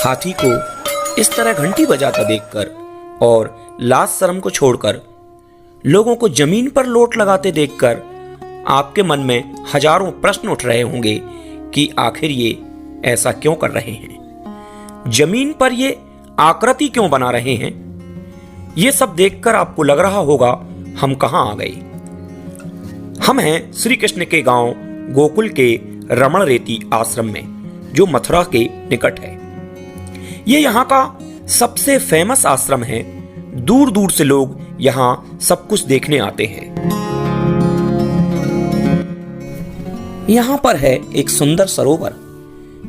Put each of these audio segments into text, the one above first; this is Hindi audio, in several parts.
हाथी को इस तरह घंटी बजाता देखकर और लाज शर्म को छोड़कर लोगों को जमीन पर लोट लगाते देखकर आपके मन में हजारों प्रश्न उठ रहे होंगे कि आखिर ये ऐसा क्यों कर रहे हैं, जमीन पर ये आकृति क्यों बना रहे हैं। ये सब देखकर आपको लग रहा होगा हम कहां आ गए। हम हैं श्री कृष्ण के गांव गोकुल के रमण रेती आश्रम में, जो मथुरा के निकट है। ये यहाँ का सबसे फेमस आश्रम है। दूर दूर से लोग यहाँ सब कुछ देखने आते हैं। यहाँ पर है एक सुंदर सरोवर,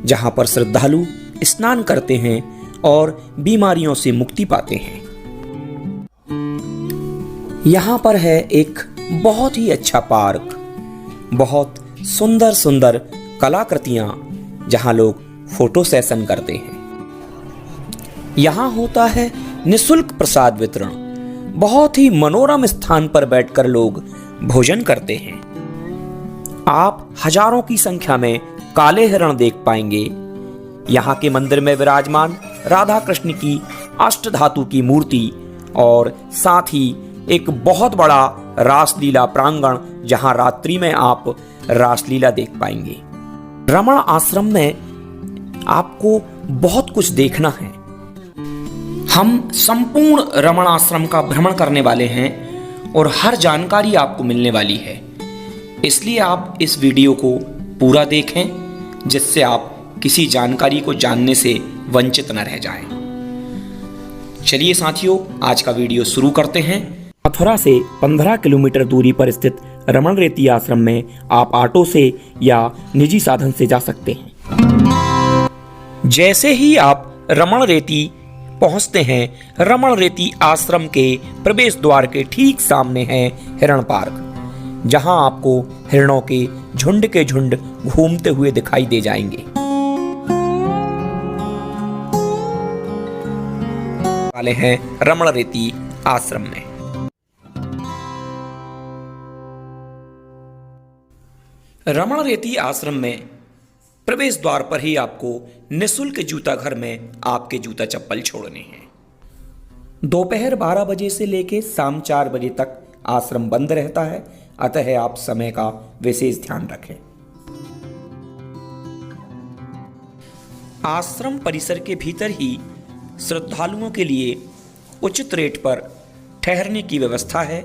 जहाँ पर श्रद्धालु स्नान करते हैं और बीमारियों से मुक्ति पाते हैं। यहाँ पर है एक बहुत ही अच्छा पार्क, बहुत सुंदर सुंदर कलाकृतियां, जहाँ लोग फोटो सेशन करते हैं। यहाँ होता है निःशुल्क प्रसाद वितरण। बहुत ही मनोरम स्थान पर बैठकर लोग भोजन करते हैं। आप हजारों की संख्या में काले हिरण देख पाएंगे। यहाँ के मंदिर में विराजमान राधा कृष्ण की अष्टधातु की मूर्ति और साथ ही एक बहुत बड़ा रासलीला प्रांगण, जहाँ रात्रि में आप रासलीला देख पाएंगे। रमण आश्रम में आपको बहुत कुछ देखना है। हम संपूर्ण रमण आश्रम का भ्रमण करने वाले हैं और हर जानकारी आपको मिलने वाली है। इसलिए आप इस वीडियो को पूरा देखें, जिससे आप किसी जानकारी को जानने से वंचित न रह जाएं। चलिए साथियों, आज का वीडियो शुरू करते हैं। मथुरा से 15 किलोमीटर दूरी पर स्थित रमण रेती आश्रम में आप ऑटो से या निजी साधन से जा सकते हैं। जैसे ही आप रमण रेती पहुंचते हैं, रमण रेती आश्रम के प्रवेश द्वार के ठीक सामने है हिरण पार्क, जहां आपको हिरणों के झुंड घूमते हुए दिखाई दे जाएंगे। वाले हैं रमण रेती आश्रम में। रमण रेती आश्रम में प्रवेश द्वार पर ही आपको निःशुल्क जूता घर में आपके जूता चप्पल छोड़ने हैं। दोपहर 12 बजे से लेकर शाम 4 बजे तक आश्रम बंद रहता है, अतः आप समय का विशेष ध्यान रखें। आश्रम परिसर के भीतर ही श्रद्धालुओं के लिए उचित रेट पर ठहरने की व्यवस्था है।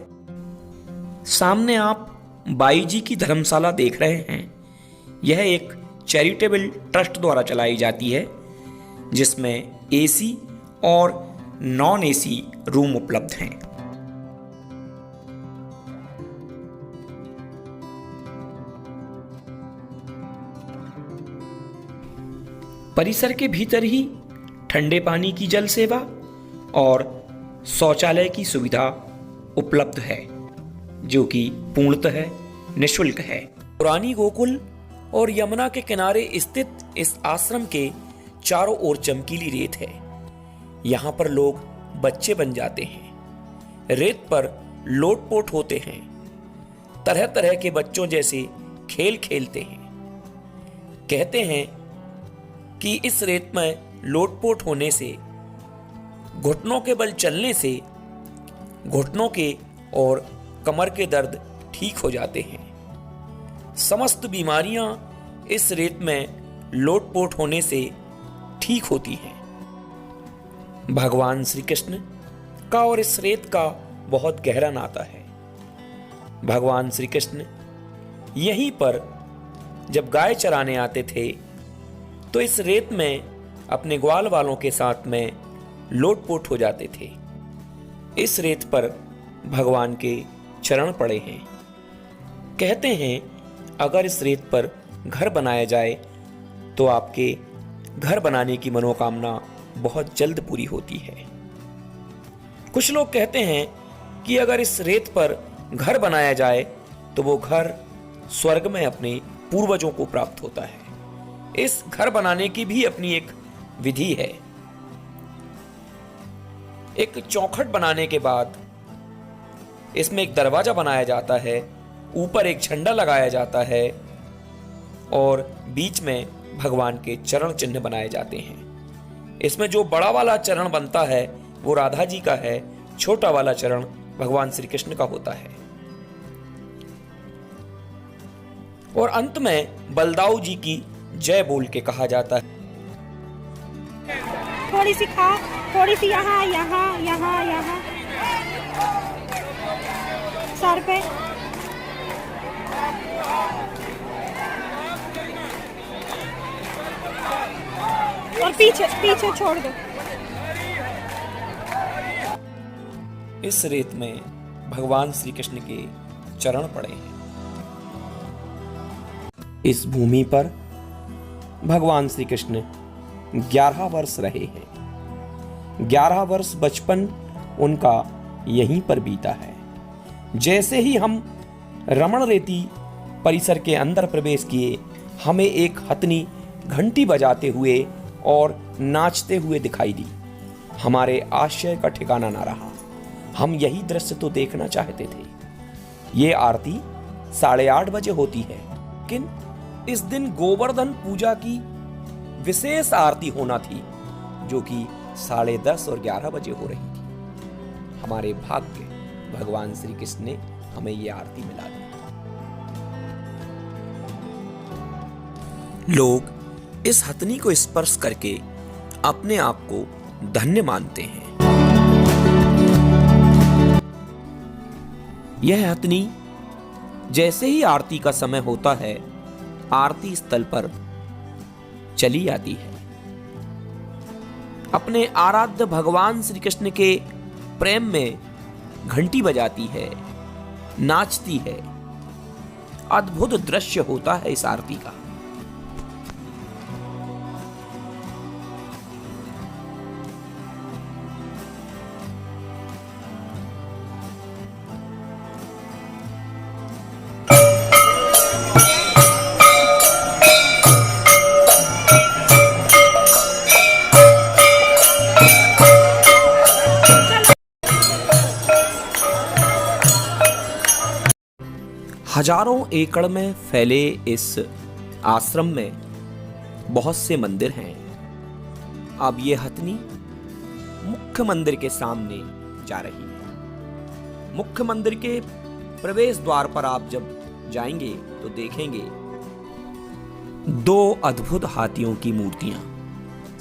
सामने आप बाई जी की धर्मशाला देख रहे हैं। यह एक चैरिटेबल ट्रस्ट द्वारा चलाई जाती है, जिसमें एसी और नॉन एसी रूम उपलब्ध हैं। परिसर के भीतर ही ठंडे पानी की जल सेवा और शौचालय की सुविधा उपलब्ध है, जो कि पूर्णतः निःशुल्क है। पुरानी गोकुल और यमुना के किनारे स्थित इस आश्रम के चारों ओर चमकीली रेत है। यहाँ पर लोग बच्चे बन जाते हैं, रेत पर लोटपोट होते हैं, तरह तरह के बच्चों जैसे खेल खेलते हैं। कहते हैं कि इस रेत में लोटपोट होने से, घुटनों के बल चलने से घुटनों के और कमर के दर्द ठीक हो जाते हैं। समस्त बीमारियां इस रेत में लोटपोट होने से ठीक होती हैं। भगवान श्री कृष्ण का और इस रेत का बहुत गहरा नाता है। भगवान श्री कृष्ण यहीं पर जब गाय चराने आते थे, तो इस रेत में अपने ग्वाल वालों के साथ में लोटपोट हो जाते थे। इस रेत पर भगवान के चरण पड़े हैं। कहते हैं अगर इस रेत पर घर बनाया जाए तो आपके घर बनाने की मनोकामना बहुत जल्द पूरी होती है। कुछ लोग कहते हैं कि अगर इस रेत पर घर बनाया जाए तो वो घर स्वर्ग में अपने पूर्वजों को प्राप्त होता है। इस घर बनाने की भी अपनी एक विधि है। एक चौखट बनाने के बाद इसमें एक दरवाजा बनाया जाता है, ऊपर एक झंडा लगाया जाता है और बीच में भगवान के चरण चिन्ह बनाए जाते हैं। इसमें जो बड़ा वाला चरण बनता है वो राधा जी का है, छोटा वाला चरण भगवान श्री कृष्ण का होता है। और अंत में बलदाऊ जी की जय बोल के कहा जाता है। थोड़ी सी खा, थोड़ी सी यहाँ यहाँ यहाँ यहाँ सर पे। और पीछे पीछे छोड़ दो। इस रेत में भगवान श्री कृष्ण के चरण पड़े हैं। इस भूमि पर भगवान श्री कृष्ण 11 वर्ष रहे हैं। 11 वर्ष बचपन उनका यहीं पर बीता है। जैसे ही हम रमण रेती परिसर के अंदर प्रवेश किए, हमें एक हथनी घंटी बजाते हुए और नाचते हुए दिखाई दी। हमारे आश्चर्य का ठिकाना ना रहा। हम यही दृश्य तो देखना चाहते थे। ये आरती 8:30 बजे होती है, लेकिन इस दिन गोवर्धन पूजा की विशेष आरती होना थी, जो कि 10:30 और 11 बजे हो रही थी। हमारे भाग्य भगवान श्री कृष्ण ने हमें ये आरती मिला दी। लोग इस हथनी को स्पर्श करके अपने आप को धन्य मानते हैं। यह हथनी जैसे ही आरती का समय होता है, आरती स्थल पर चली आती है। अपने आराध्य भगवान श्री कृष्ण के प्रेम में घंटी बजाती है, नाचती है। अद्भुत दृश्य होता है इस आरती का। हजारों एकड़ में फैले इस आश्रम में बहुत से मंदिर हैं। अब ये हथनी मुख्य मंदिर के सामने जा रही है। मुख्य मंदिर के प्रवेश द्वार पर आप जब जाएंगे तो देखेंगे 2 अद्भुत हाथियों की मूर्तियां।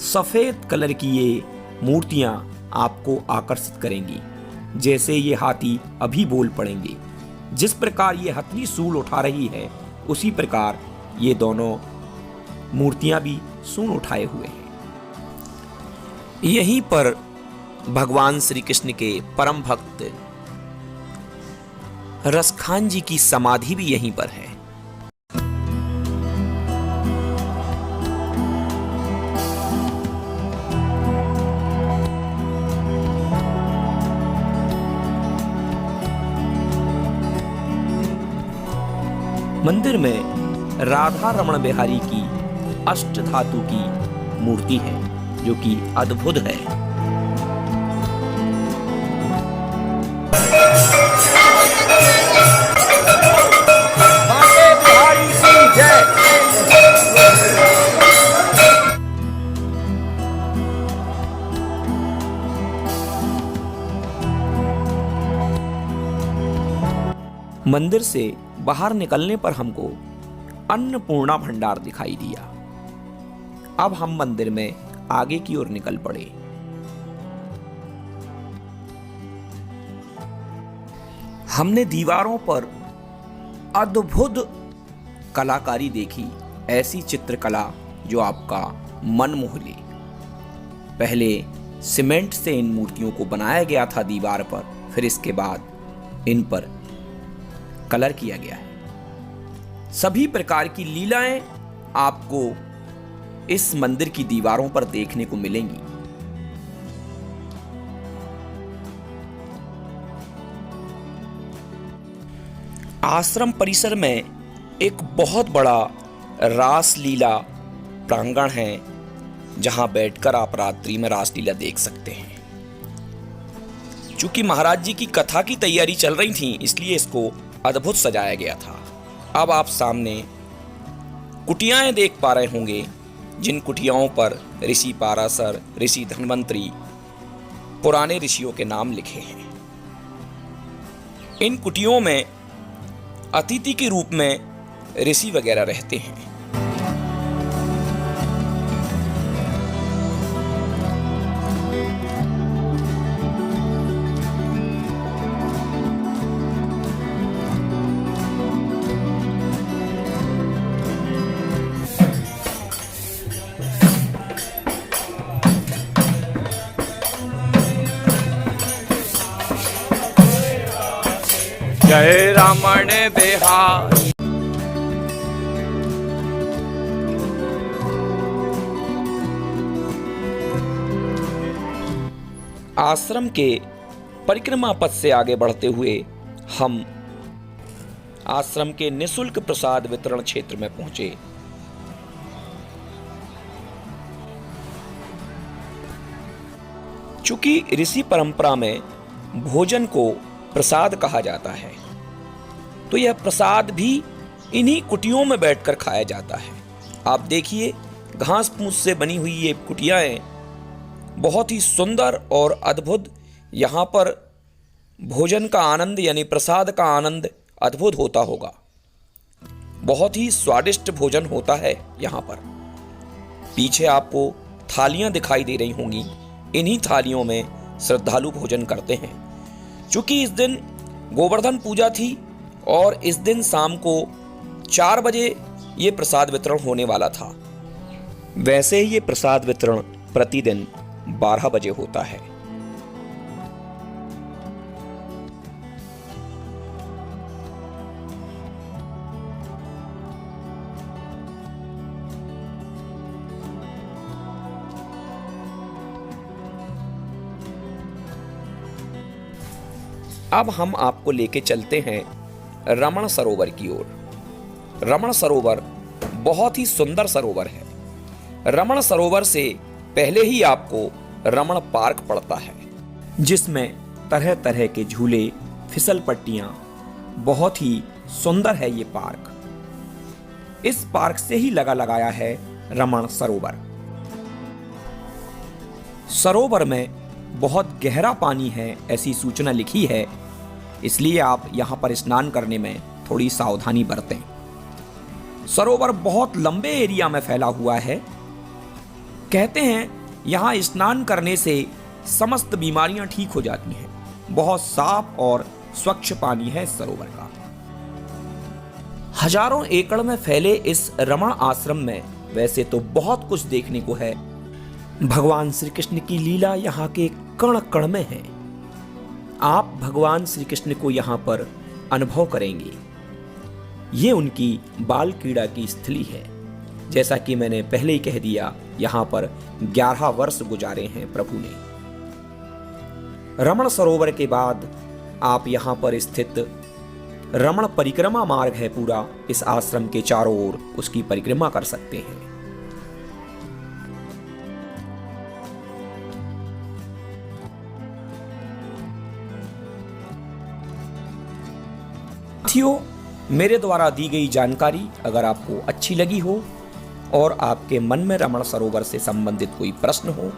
सफेद कलर की ये मूर्तियां आपको आकर्षित करेंगी। जैसे ये हाथी अभी बोल पड़ेंगे, जिस प्रकार ये हथनी सूल उठा रही है, उसी प्रकार ये दोनों मूर्तियां भी सूल उठाए हुए हैं। यहीं पर भगवान श्री कृष्ण के परम भक्त रसखान जी की समाधि भी यहीं पर है। मंदिर में राधा रमण बिहारी की अष्ट धातु की मूर्ति है, जो कि अद्भुत है। बिहारी की जय। मंदिर से बाहर निकलने पर हमको अन्नपूर्णा भंडार दिखाई दिया। अब हम मंदिर में आगे की ओर निकल पड़े। हमने दीवारों पर अद्भुत कलाकारी देखी, ऐसी चित्रकला जो आपका मन मोह ले। पहले सीमेंट से इन मूर्तियों को बनाया गया था दीवार पर, फिर इसके बाद इन पर कलर किया गया है। सभी प्रकार की लीलाएं आपको इस मंदिर की दीवारों पर देखने को मिलेंगी। आश्रम परिसर में एक बहुत बड़ा रास लीला प्रांगण है, जहां बैठकर आप रात्रि में रास लीला देख सकते हैं। चूंकि महाराज जी की कथा की तैयारी चल रही थी, इसलिए इसको अद्भुत सजाया गया था। अब आप सामने कुटियाएं देख पा रहे होंगे। जिन कुटियाओं पर ऋषि पाराशर, ऋषि धन्वंतरी, पुराने ऋषियों के नाम लिखे हैं। इन कुटियों में अतिथि के रूप में ऋषि वगैरह रहते हैं। जय रमण बिहारी। आश्रम के परिक्रमा पथ से आगे बढ़ते हुए हम आश्रम के निःशुल्क प्रसाद वितरण क्षेत्र में पहुंचे। चूंकि ऋषि परंपरा में भोजन को प्रसाद कहा जाता है, तो यह प्रसाद भी इन्हीं कुटियों में बैठकर खाया जाता है। आप देखिए, घास फूस से बनी हुई ये कुटियाएं बहुत ही सुंदर और अद्भुत। यहाँ पर भोजन का आनंद यानी प्रसाद का आनंद अद्भुत होता होगा। बहुत ही स्वादिष्ट भोजन होता है यहाँ पर। पीछे आपको थालियां दिखाई दे रही होंगी। इन्हीं थालियों में श्रद्धालु भोजन करते हैं। चूंकि इस दिन गोवर्धन पूजा थी और इस दिन शाम को 4 बजे ये प्रसाद वितरण होने वाला था। वैसे ही ये प्रसाद वितरण प्रतिदिन 12 बजे होता है। अब हम आपको लेके चलते हैं रमण सरोवर की ओर। रमण सरोवर बहुत ही सुंदर सरोवर है। रमण सरोवर से पहले ही आपको रमण पार्क पड़ता है, जिसमें तरह तरह के झूले, फिसल पट्टियां, बहुत ही सुंदर है ये पार्क। इस पार्क से ही लगाया है रमण सरोवर। सरोवर में बहुत गहरा पानी है ऐसी सूचना लिखी है, इसलिए आप यहाँ पर स्नान करने में थोड़ी सावधानी बरतें। सरोवर बहुत लंबे एरिया में फैला हुआ है। कहते हैं यहाँ स्नान करने से समस्त बीमारियां ठीक हो जाती हैं। बहुत साफ और स्वच्छ पानी है इस सरोवर का। हजारों एकड़ में फैले इस रमण आश्रम में वैसे तो बहुत कुछ देखने को है। भगवान श्री कृष्ण की लीला यहाँ के कण कण में है। आप भगवान श्री कृष्ण को यहाँ पर अनुभव करेंगे। ये उनकी बाल क्रीड़ा की स्थली है। जैसा कि मैंने पहले ही कह दिया, यहाँ पर 11 वर्ष गुजारे हैं प्रभु ने। रमण सरोवर के बाद आप यहाँ पर स्थित रमण परिक्रमा मार्ग है पूरा, इस आश्रम के चारों ओर उसकी परिक्रमा कर सकते हैं। साथियों, मेरे द्वारा दी गई जानकारी अगर आपको अच्छी लगी हो और आपके मन में रमण सरोवर से संबंधित कोई प्रश्न हो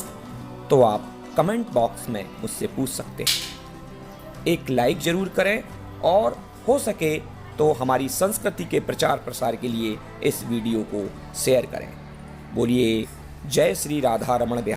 तो आप कमेंट बॉक्स में मुझसे पूछ सकते हैं। एक लाइक जरूर करें और हो सके तो हमारी संस्कृति के प्रचार प्रसार के लिए इस वीडियो को शेयर करें। बोलिए जय श्री राधा रमण बिहारी।